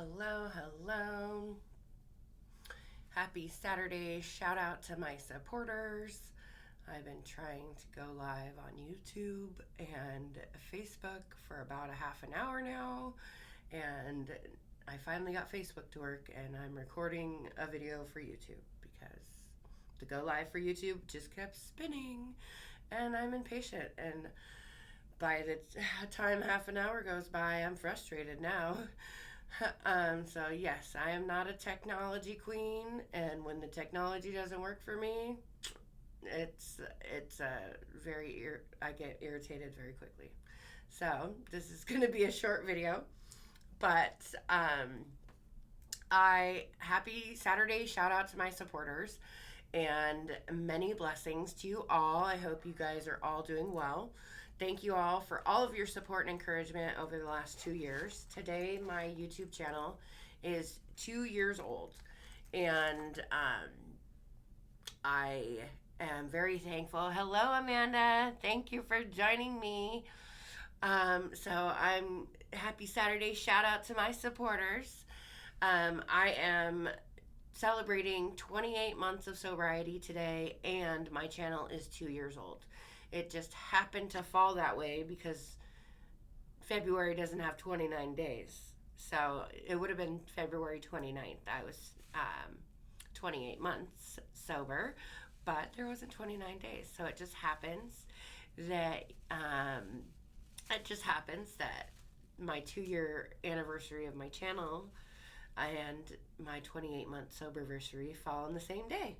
Hello, hello. Happy Saturday. Shout out to my supporters. I've been trying to go live on YouTube and Facebook for about a half an hour now. And I finally got Facebook to work and I'm recording a video for YouTube because the go live for YouTube just kept spinning and I'm impatient. And by the time half an hour goes by, I'm frustrated now. So yes, I am not a technology queen, and when the technology doesn't work for me, it's I get irritated very quickly. So this is going to be a short video, but I happy Saturday. Shout out to my supporters, and many blessings to you all. I hope you guys are all doing well. Thank you all for all of your support and encouragement over the last 2 years. Today, my YouTube channel is 2 years old, and I am very thankful. Hello, Amanda. Thank you for joining me. So I'm happy Saturday. Shout out to my supporters. I am celebrating 28 months of sobriety today, and my channel is 2 years old. It just happened to fall that way because February doesn't have 29 days. So it would have been February 29th. I was 28 months sober, but there wasn't 29 days. So it just happens that my 2 year anniversary of my channel and my 28-month sober anniversary fall on the same day.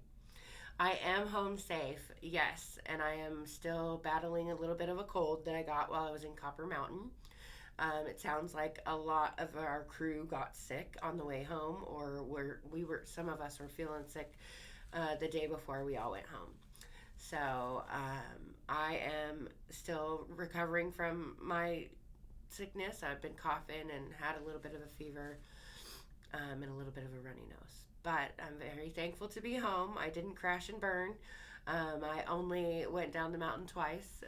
I am home safe, yes, and I am still battling a little bit of a cold that I got while I was in Copper Mountain. It sounds like a lot of our crew got sick on the way home, or some of us were feeling sick the day before we all went home. So I am still recovering from my sickness. I've been coughing and had a little bit of a fever and a little bit of a runny nose. But I'm very thankful to be home. I didn't crash and burn. I only went down the mountain twice,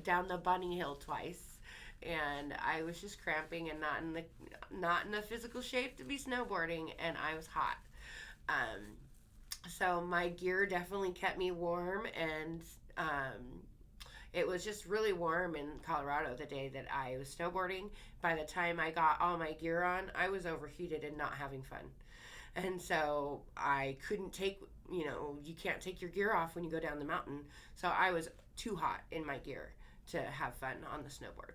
down the bunny hill twice, and I was just cramping and not in the physical shape to be snowboarding, and I was hot. So my gear definitely kept me warm, and it was just really warm in Colorado the day that I was snowboarding. By the time I got all my gear on, I was overheated and not having fun. And so I couldn't you can't take your gear off when you go down the mountain. So I was too hot in my gear to have fun on the snowboard.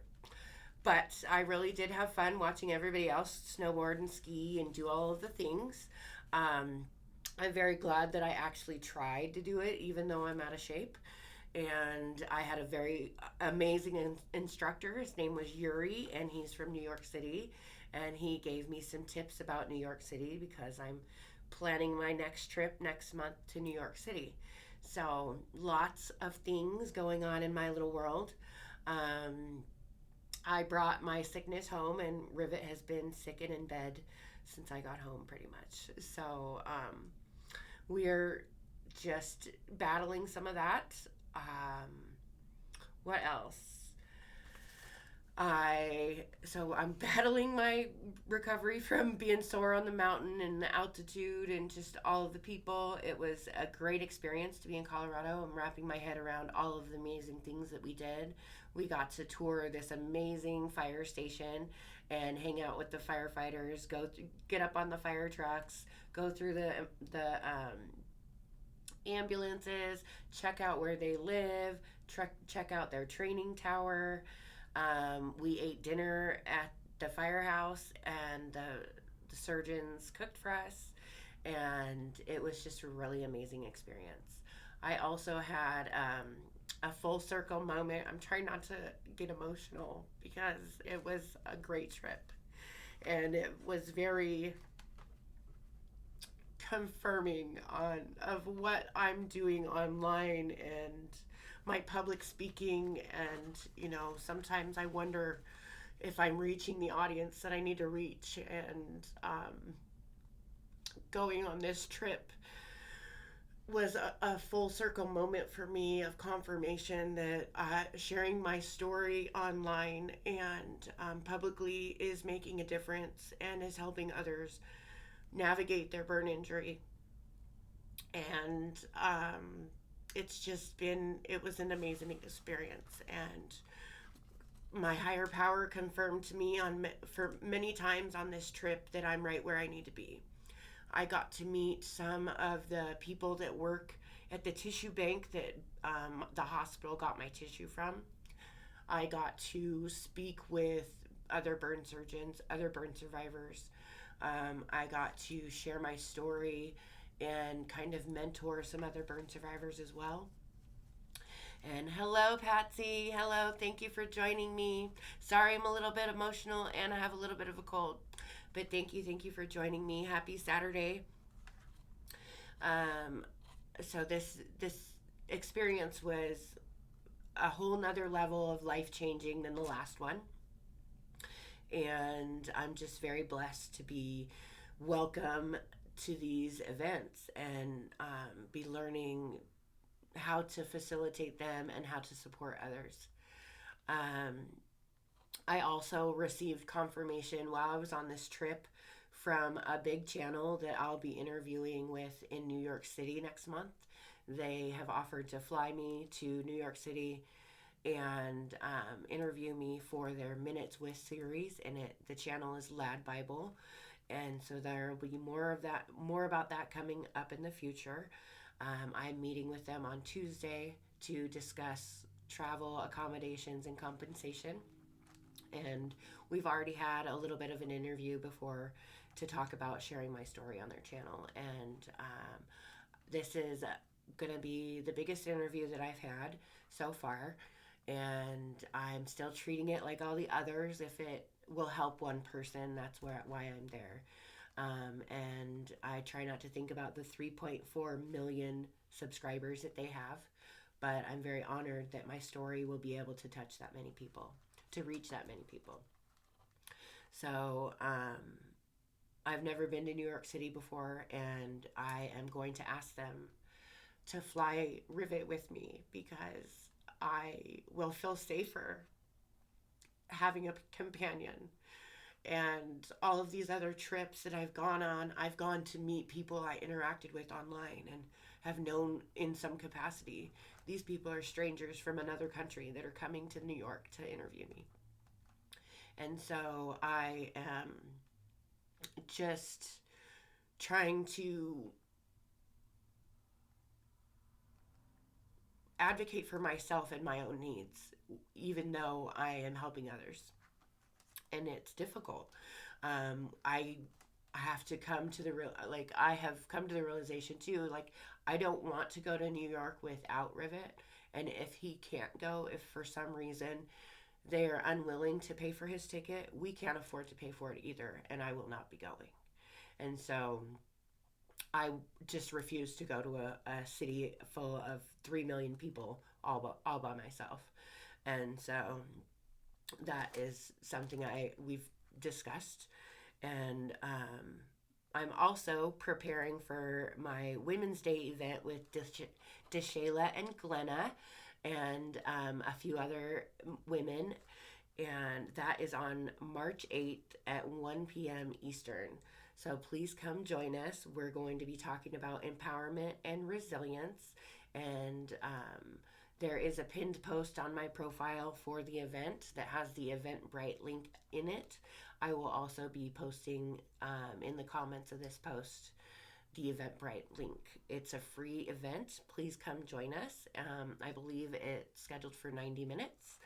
But I really did have fun watching everybody else snowboard and ski and do all of the things. I'm very glad that I actually tried to do it, even though I'm out of shape. And I had a very amazing instructor. His name was Yuri, and he's from New York City. And he gave me some tips about New York City because I'm planning my next trip next month to New York City. So lots of things going on in my little world. I brought my sickness home, and Rivet has been sick and in bed since I got home pretty much. So we're just battling some of that. What else? I'm battling my recovery from being sore on the mountain and the altitude and just all of the people. It was a great experience to be in Colorado. I'm wrapping my head around all of the amazing things that we did. We got to tour this amazing fire station and hang out with the firefighters, get up on the fire trucks, go through the ambulances, check out where they live, check out their training tower. We ate dinner at the firehouse, and the surgeons cooked for us, and it was just a really amazing experience. I also had a full circle moment. I'm trying not to get emotional because it was a great trip, and it was very confirming of what I'm doing online and my public speaking. And sometimes I wonder if I'm reaching the audience that I need to reach. And going on this trip was a full circle moment for me of confirmation that sharing my story online and publicly is making a difference and is helping others navigate their burn injury. And it's just been, it was an amazing experience. And my higher power confirmed to me for many times on this trip that I'm right where I need to be. I got to meet some of the people that work at the tissue bank that the hospital got my tissue from. I got to speak with other burn surgeons, other burn survivors. I got to share my story and kind of mentor some other burn survivors as well. And hello, Patsy. Hello. Thank you for joining me. Sorry, I'm a little bit emotional and I have a little bit of a cold. But thank you for joining me. Happy Saturday. Um, so this experience was a whole nother level of life changing than the last one, and I'm just very blessed to be welcome to these events and be learning how to facilitate them and how to support others. Um, I also received confirmation while I was on this trip from a big channel that I'll be interviewing with in New York City next month. They have offered to fly me to New York City and interview me for their Minutes with series, and the channel is Lad Bible, and so there will be more about that coming up in the future. I'm meeting with them on Tuesday to discuss travel, accommodations, and compensation. And we've already had a little bit of an interview before to talk about sharing my story on their channel. And this is going to be the biggest interview that I've had so far. And I'm still treating it like all the others. If it will help one person, that's why I'm there. And I try not to think about the 3.4 million subscribers that they have, but I'm very honored that my story will be able to touch that many people, to reach that many people. So I've never been to New York City before, and I am going to ask them to fly Rivet with me because I will feel safer having a companion. And all of these other trips that I've gone on, I've gone to meet people I interacted with online and have known in some capacity. These people are strangers from another country that are coming to New York to interview me. And so I am just trying to advocate for myself and my own needs, even though I am helping others. And it's difficult. I have to come to the real, like, I have come to the realization too, like, I don't want to go to New York without Rivet. And if he can't go, if for some reason they are unwilling to pay for his ticket, we can't afford to pay for it either, and I will not be going. And so I just refuse to go to a city full of 3 million people all by myself. And so that is something we've discussed. And I'm also preparing for my Women's Day event with Deshayla and Glenna and a few other women. And that is on March 8th at 1 p.m. Eastern. So please come join us. We're going to be talking about empowerment and resilience. And there is a pinned post on my profile for the event that has the Eventbrite link in it. I will also be posting in the comments of this post the Eventbrite link. It's a free event. Please come join us. I believe it's scheduled for 90 minutes.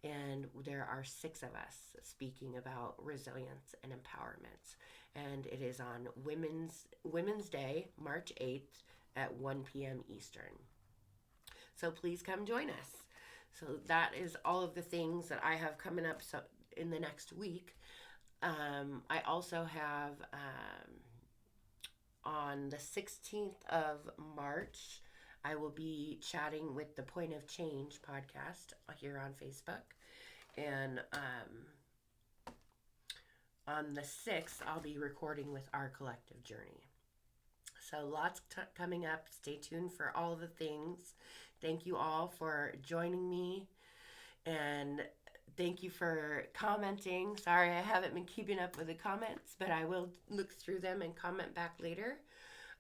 And there are 6 of us speaking about resilience and empowerment. And it is on Women's Day, March 8th at 1 p.m. Eastern. So please come join us. So that is all of the things that I have coming up in the next week. I also have on the 16th of March, I will be chatting with the Point of Change podcast here on Facebook. And on the 6th, I'll be recording with Our Collective Journey. So lots coming up. Stay tuned for all the things. Thank you all for joining me, and thank you for commenting. Sorry I haven't been keeping up with the comments, but I will look through them and comment back later.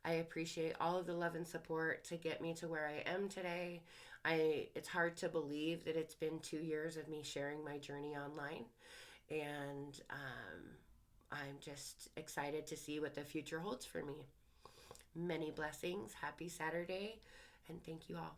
I appreciate all of the love and support to get me to where I am today. It's hard to believe that it's been 2 years of me sharing my journey online, and I'm just excited to see what the future holds for me. Many blessings. Happy Saturday, and thank you all.